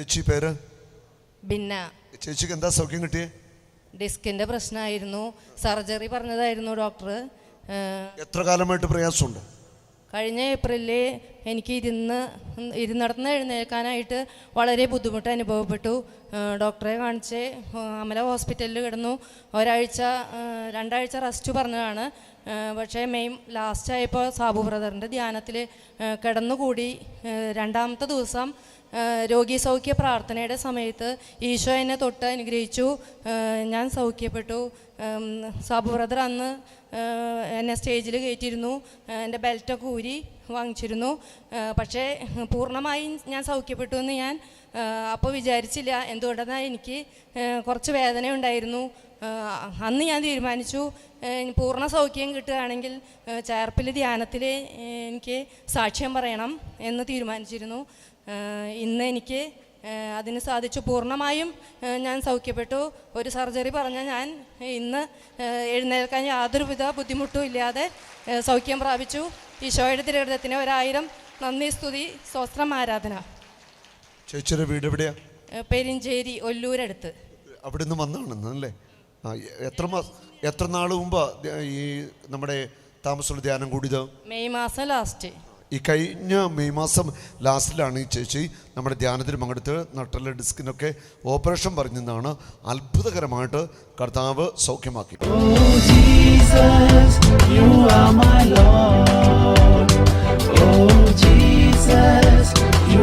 ചേച്ചി പേര്? ഭിന്ന. ചേച്ചിക്ക് എന്താ സൗഖ്യം കിട്ടിയേ? ഡിസ്കിന്റെ പ്രശ്നമായിരുന്നു, സർജറി പറഞ്ഞതായിരുന്നു ഡോക്ടർ. എത്ര കാലമായിട്ട് പ്രയാസമുണ്ട്? കഴിഞ്ഞ ഏപ്രിലിൽ എനിക്ക് ഇരുന്നിടത്തുനിന്ന് എഴുന്നേൽക്കാനായിട്ട് വളരെ ബുദ്ധിമുട്ട് അനുഭവപ്പെട്ടു. ഡോക്ടറെ കാണിച്ച് അമല ഹോസ്പിറ്റലിൽ കിടന്നു. രണ്ടാഴ്ച റെസ്റ്റ് പറഞ്ഞതാണ്. പക്ഷേ മെയ് ലാസ്റ്റ് ആയപ്പോൾ സാബു ബ്രദറിൻ്റെ ധ്യാനത്തിൽ കിടന്നുകൂടി. രണ്ടാമത്തെ ദിവസം രോഗി സൗഖ്യ പ്രാർത്ഥനയുടെ സമയത്ത് ഈശോ എന്നെ തൊട്ട് അനുഗ്രഹിച്ചു. ഞാൻ സൗഖ്യപ്പെട്ടു. സാബു ബ്രദർ അന്ന് എന്നെ സ്റ്റേജിൽ കയറ്റിയിരുന്നു. എൻ്റെ ബെൽറ്റൊക്കെ ഊരി വാങ്ങിച്ചിരുന്നു. പക്ഷേ പൂർണ്ണമായി ഞാൻ സൗഖ്യപ്പെട്ടു എന്ന് ഞാൻ അപ്പോൾ വിചാരിച്ചില്ല. എന്തുകൊണ്ടെന്നാൽ എനിക്ക് കുറച്ച് വേദന ഉണ്ടായിരുന്നു. അന്ന് ഞാൻ തീരുമാനിച്ചു, പൂർണ്ണ സൗഖ്യം കിട്ടുകയാണെങ്കിൽ ചേർപ്പിൽ ധ്യാനത്തിൽ എനിക്ക് സാക്ഷ്യം പറയണം എന്ന് തീരുമാനിച്ചിരുന്നു. ഇന്ന് എനിക്ക് അതിന് സാധിച്ചു. പൂർണ്ണമായും ഞാൻ സൗഖ്യപ്പെട്ടു. ഒരു സർജറി പറഞ്ഞ ഞാൻ ഇന്ന് എഴുന്നേൽക്കാൻ യാതൊരുവിധ ബുദ്ധിമുട്ടും ഇല്ലാതെ സൗഖ്യം പ്രാപിച്ചു. ഈശോയുടെ തിരുഹൃദയത്തിന് 1000 നന്ദി, സ്തുതി, സ്തോത്രം, ആരാധന. ചേച്ചിയുടെ വീട് എവിടെയാ? പെരിഞ്ചേരി, ഒല്ലൂരടുത്ത്. അവിടെ നിന്ന് വന്നാണെന്നല്ലേ? എത്ര നാൾ മുമ്പ് ഈ നമ്മുടെ താമസമുള്ള ധ്യാനം കൂടിയത്? മെയ് മാസം ലാസ്റ്റ്. ഈ കഴിഞ്ഞ മെയ് മാസം ലാസ്റ്റിലാണ് ഈ ചേച്ചി നമ്മുടെ ധ്യാനത്തിന് പങ്കെടുത്ത് നട്ടല് ഡിസ്കിനൊക്കെ ഓപ്പറേഷൻ പറഞ്ഞെന്നാണ്. അത്ഭുതകരമായിട്ട് കർത്താവ് സൗഖ്യമാക്കി. Oh, Jesus, you